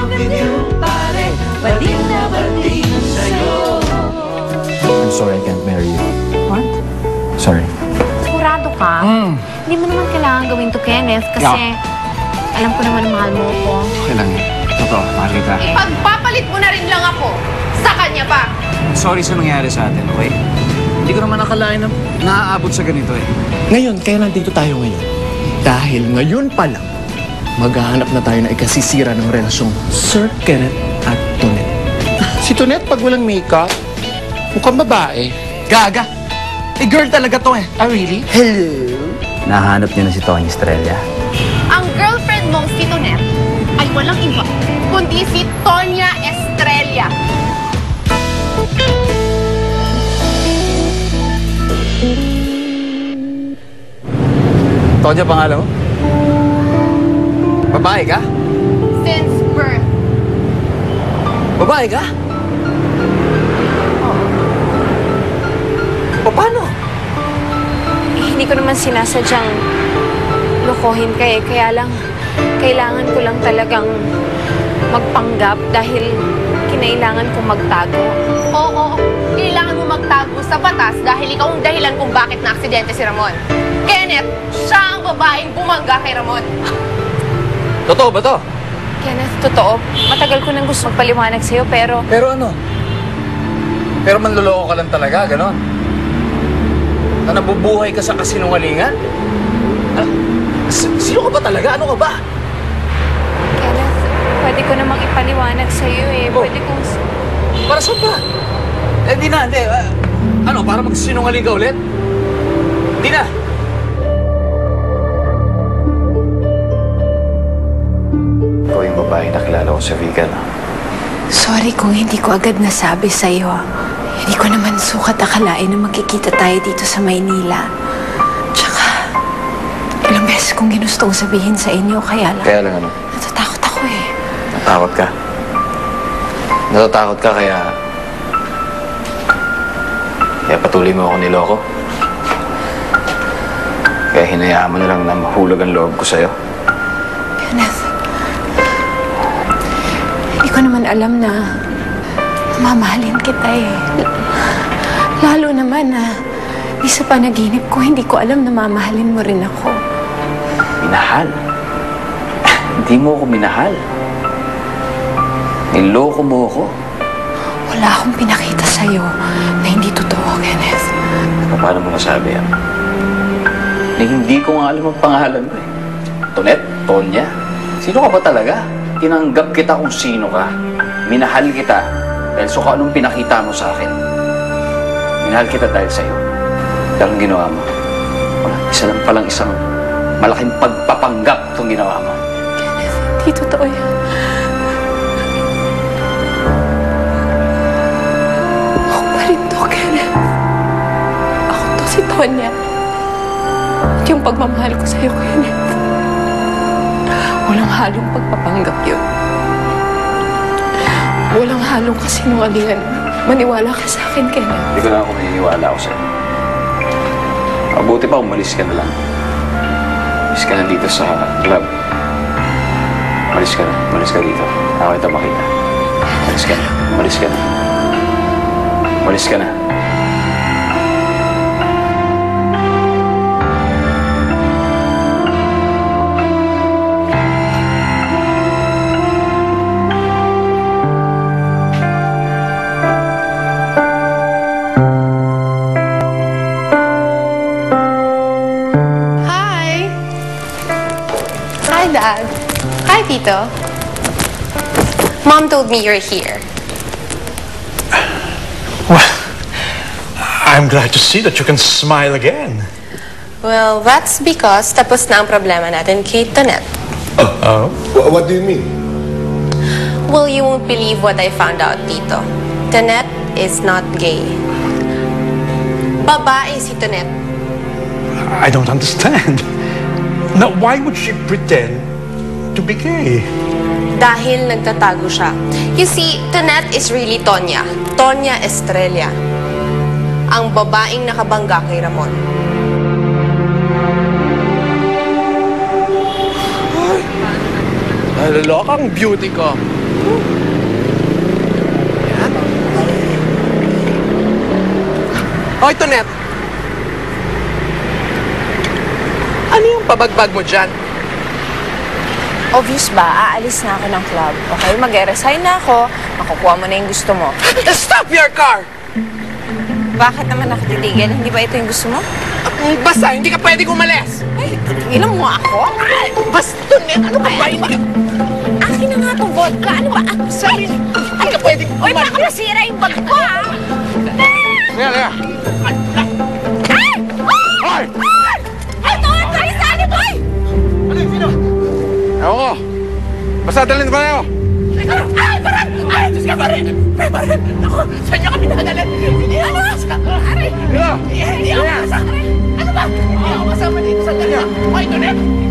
with you, pare. Bading na bading sa'yo. I'm sorry I can't marry you. What? Sorry. Sigurado ka? Hindi mo naman kailangan gawin to, Kenneth, kasi alam ko naman na mahal mo ako. Okay lang eh. Totoo, mahal kita. Pagpapalit mo na rin lang ako. Sa kanya pa. Sorry sa nangyari sa atin, okay? Hindi ko naman nakalain na naaabot sa ganito eh. Ngayon, kaya nandito tayo ngayon. Dahil ngayon pa lang, maghahanap na tayo na ikasisira ng relasyong Sir Kenneth at Tonet. Si Tonet, pag walang makeup, mukhang babae. Gaga! Eh, girl talaga to eh. Ah, really? Hello? Nahanap niyo na si Tony Estrella. Ang girlfriend mong si Tonet ay walang iba, kundi si Tonya Estrella. Tonya pangalan mo? Babae ka? Since birth. Babae ka? O paano? Hindi ko naman sinasadyang lokohin ka eh. Kaya lang, kailangan ko lang talagang magpanggap dahil kinailangan kong magtago. Oo, kailangan mo magtago sa batas dahil ikaw ang dahilan kung bakit na-aksidente si Ramon. Kenneth, siya ang babaeng bumangga kay Ramon. Totoo ba to? Kenneth, totoo. Matagal ko nang gusto magpaliwanag sa'yo, pero... Pero ano? Pero manloloko ka lang talaga, ganon? Na nabubuhay ka sa kasinungalingan? Sino ka ba talaga? Ano ka ba? Kenneth, pwede ko namang ipaliwanag sa'yo eh. Oh. Pwede kong... Para saan ba? Eh, di na, hindi. Ano, para magsinungaling ka ulit? Di na. Ikaw yung babae na kilala ko sa Vigan. Sorry kung hindi ko agad nasabi sa'yo. Hindi ko naman sukat akalain na magkikita tayo dito sa Maynila. Tsaka, ilang beses kong ginustong sabihin sa inyo, kaya lang... Kaya lang ano? Natatakot ako eh. Natatakot ka? Natatakot ka kaya patuloy mo ako niloko? Kaya hinayaan mo na lang na mahulog ang loob ko sa'yo? Kenneth, hindi ko naman alam na mamahalin kita eh. Lalo naman na isa pa panaginip ko, hindi ko alam na mamahalin mo rin ako. Minahal? Hindi mo ako minahal. Niloko mo ako. Wala akong pinakita sa'yo na hindi totoo, Kenneth. Paano mo nasabi yan? Eh, hindi ko nga alam ang pangalan mo eh. Tonet? Tonya? Sino ka ba talaga? Tinanggap kita kung sino ka. Minahal kita dahil so kung anong pinakita mo sa akin. Minahal kita dahil sa'yo. Pero ang ginawa mo, isa lang palang isang malaking pagpapanggap itong ginawa mo. Kenneth, hindi totoo yan. Ako pa rin to, Kenneth. Ako to si Tonya. At yung pagmamahal ko sa'yo, Kenneth, walang halong pagpapanggap yun. Walang halong kasinungalingan. Maniwala ka sa akin, Kenneth. Hindi ko na ako maniniwala ako sa'yo. Mabuti pa, umalis ka na lang. Umalis ka na dito sa club. Umalis ka na. Umalis ka dito. Ako ito makita. Umalis ka na. Umalis ka na. Umalis ka na. Dad. Hi, Tito. Mom told me you're here. Well, I'm glad to see that you can smile again. Well, that's because tapos na ang problema natin kay Tonet. Oh? What do you mean? Well, you won't believe what I found out, Tito. Tonet is not gay. Babae si Tonet. I don't understand. Now, why would she pretend to be gay? Dahil nagtatago siya. You see, Tonet is really Tonya. Tonya Estrella. Ang babaeng nakabangga kay Ramon. Naloloko ang beauty ko. Yan. Hoy, Tonet! Ano yung pabagbag mo dyan? Obvious ba? Aalis na ako ng club. Okay, mag-resign na ako. Makukuha mo na yung gusto mo. Stop your car! Bakit naman ako titigil? Hindi ba ito yung gusto mo? Basta, hindi ka pwedeng umalis! Ay, tigilan mo ako? Basta, Tonet, ano ka ba? Akin na nga itong vodka. Ano ba? Sabi, hindi ka pwedeng Uy, baka masira yung bag ko, ha? Lea! Ay! Ay! Ay! Ito! Ito! Isali mo! Ewan ko. Basta dalhin pa kayo. Ay, Baran! Ay, Diyos ka, Baran! Ay, Baran! Ako, saan niyo kami nakadalhin? Hindi ako kasama! Aray! Hindi ako kasama! Ano ba? Hindi ako kasama dito sa dalawa! Hoy, Tonet!